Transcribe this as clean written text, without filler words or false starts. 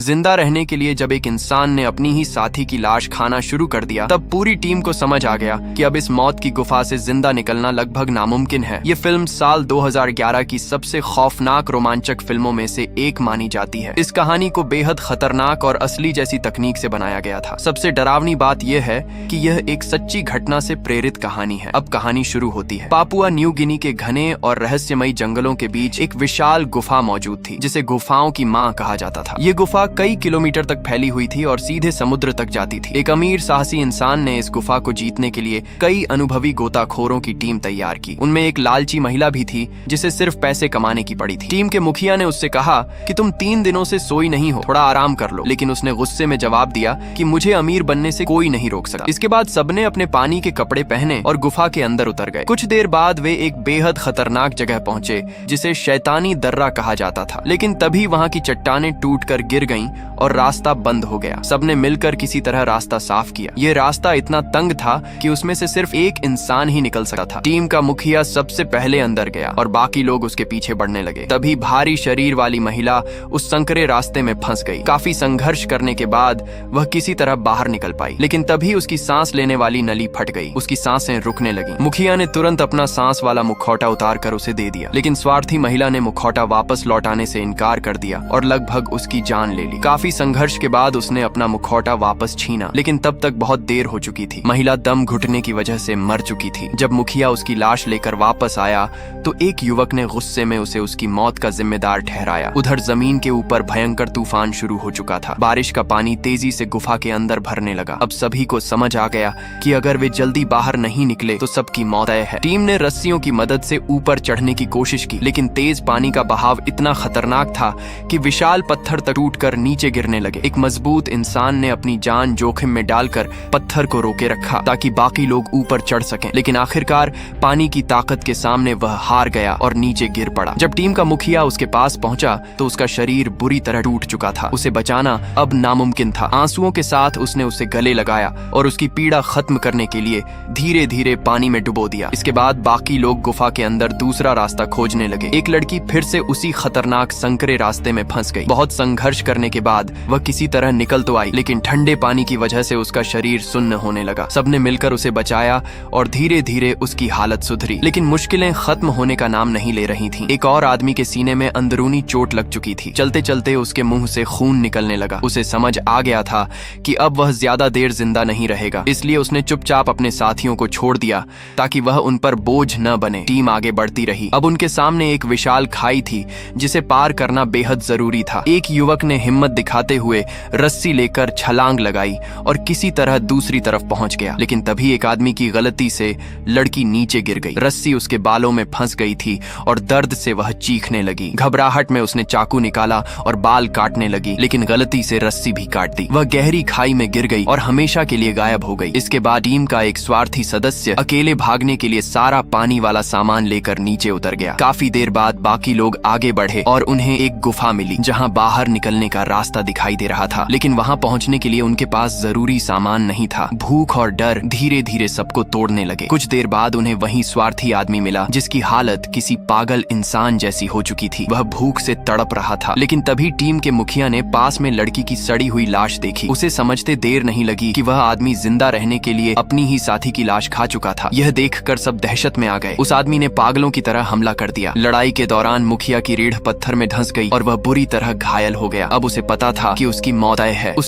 जिंदा रहने के लिए जब एक इंसान ने अपनी ही साथी की लाश खाना शुरू कर दिया, तब पूरी टीम को समझ आ गया कि अब इस मौत की गुफा से जिंदा निकलना लगभग नामुमकिन है। ये फिल्म साल 2011 की सबसे खौफनाक रोमांचक फिल्मों में से एक मानी जाती है। इस कहानी को बेहद खतरनाक और असली जैसी तकनीक से बनाया गया था। सबसे डरावनी बात यह है कि यह एक सच्ची घटना से प्रेरित कहानी है। अब कहानी शुरू होती है। पापुआ न्यू गिनी के घने और रहस्यमयी जंगलों के बीच एक विशाल गुफा मौजूद थी, जिसे गुफाओं की माँ कहा जाता था। ये गुफा कई किलोमीटर तक फैली हुई थी और सीधे समुद्र तक जाती थी। एक अमीर साहसी इंसान ने इस गुफा को जीतने के लिए कई अनुभवी गोताखोरों की टीम तैयार की। उनमें एक लालची महिला भी थी जिसे सिर्फ पैसे कमाने की पड़ी थी। टीम के मुखिया ने उससे कहा कि तुम 3 दिनों से सोई नहीं हो, थोड़ा आराम कर लो। लेकिन उसने गुस्से में जवाब दिया कि मुझे अमीर बनने से कोई नहीं रोक सकता। इसके बाद सबने अपने पानी के कपड़े पहने और गुफा के अंदर उतर गए। कुछ देर बाद वे एक बेहद खतरनाक जगह पहुंचे जिसे शैतानी दर्रा कहा जाता था। लेकिन तभी वहां की चट्टानें टूटकर गिर गईं और रास्ता बंद हो गया। सबने मिलकर किसी तरह रास्ता साफ किया। ये रास्ता इतना तंग था कि उसमें से सिर्फ एक इंसान ही निकल सकता था। टीम का मुखिया सबसे पहले अंदर गया और बाकी लोग उसके पीछे बढ़ने लगे। तभी भारी शरीर वाली महिला उस संकरे रास्ते में फंस गई। काफी संघर्ष करने के बाद वह किसी तरह बाहर निकल पाई, लेकिन तभी उसकी सांस लेने वाली नली फट गई। उसकी सांसें रुकने लगी। मुखिया ने तुरंत अपना सांस वाला मुखौटा उतार कर उसे दे दिया, लेकिन स्वार्थी महिला ने मुखौटा वापस लौटाने से इनकार कर दिया और लगभग उसकी जान ले ली। काफी संघर्ष के बाद उसने अपना मुखौटा वापस छीना, लेकिन तब तक बहुत देर हो चुकी थी। महिला दम घुटने की वजह से मर चुकी थी। जब मुखिया उसकी लाश लेकर वापस आया तो एक युवक ने गुस्से में उसे उसकी मौत का जिम्मेदार ठहराया। उधर जमीन के ऊपर भयंकर तूफान शुरू हो चुका था। बारिश का पानी तेजी से गुफा के अंदर भरने लगा। अब सभी को समझ आ गया कि अगर वे जल्दी बाहर नहीं निकले तो सबकी मौत तय है। टीम ने रस्सियों की मदद से ऊपर चढ़ने की कोशिश की, लेकिन तेज पानी का बहाव इतना खतरनाक था कि विशाल पत्थर तक टूटकर नीचे गिरने लगे। एक मजबूत इंसान ने अपनी जान जोखिम में डालकर पत्थर को रोके रखा ताकि बाकी लोग ऊपर चढ़ सकें, लेकिन आखिरकार पानी की ताकत के सामने वह हार गया और नीचे गिर पड़ा। जब टीम का मुखिया उसके पास पहुंचा तो उसका शरीर बुरी तरह टूट चुका था। उसे बचाना अब नामुमकिन था। आंसुओं के साथ उसने उसे गले लगाया और उसकी पीड़ा खत्म करने के लिए धीरे धीरे पानी में डुबो दिया। इसके बाद बाकी लोग गुफा के अंदर दूसरा रास्ता खोजने लगे। एक लड़की फिर से उसी खतरनाक संकरे रास्ते में फंस गई। बहुत संघर्ष करने के बाद वह किसी तरह निकल तो आई, लेकिन ठंडे पानी की वजह से उसका शरीर सुन्न होने लगा। सबने मिलकर उसे बचाया और धीरे धीरे उसकी हालत सुधरी, लेकिन मुश्किलें खत्म होने का नाम नहीं ले रही थीं। एक और आदमी के सीने में अंदरूनी चोट लग चुकी थी। चलते चलते उसके मुंह से खून निकलने लगा। उसे समझ आ गया था कि अब वह ज्यादा देर जिंदा नहीं रहेगा, इसलिए उसने चुपचाप अपने साथियों को छोड़ दिया ताकि वह उन पर बोझ न बने। टीम आगे बढ़ती रही। अब उनके सामने एक विशाल खाई थी जिसे पार करना बेहद जरूरी था। एक युवक ने हिम्मत दिखाते हुए रस्सी लेकर छलांग लगाई और किसी तरह दूसरी तरफ पहुंच गया, लेकिन तभी एक आदमी की गलती से लड़की नीचे गिर गई। रस्सी उसके बालों में फंस गई थी और दर्द से वह चीखने लगी। घबराहट में उसने चाकू निकाला और बाल काटने लगी, लेकिन गलती से रस्सी भी काट दी। वह गहरी खाई में गिर गई और हमेशा के लिए गायब हो गई। इसके बाद टीम का एक स्वार्थी सदस्य अकेले भागने के लिए सारा पानी वाला सामान लेकर नीचे उतर गया। काफी देर बाद बाकी लोग आगे बढ़े और उन्हें एक गुफा मिली जहां बाहर निकलने का रास्ता दिखाई दे रहा था, लेकिन वहां पहुंचने के लिए उनके पास जरूरी सामान नहीं था। भूख और डर धीरे धीरे सबको तोड़ने लगे। कुछ देर बाद उन्हें वही स्वार्थी आदमी मिला जिसकी हालत किसी पागल इंसान जैसी हो चुकी थी। वह भूख से तड़प रहा था, लेकिन तभी टीम के मुखिया ने पास में लड़की की सड़ी हुई लाश देखी। उसे समझते देर नहीं लगी कि वह आदमी जिंदा रहने के लिए अपनी ही साथी की लाश खा चुका था। यह देखकर सब दहशत में आ गए। उस आदमी ने पागलों की तरह हमला कर दिया। लड़ाई के दौरान मुखिया की रीढ़ पत्थर में धंस गई और वह बुरी तरह घायल हो गया। अब उसे पता था कि उसकी मौत तय है। उस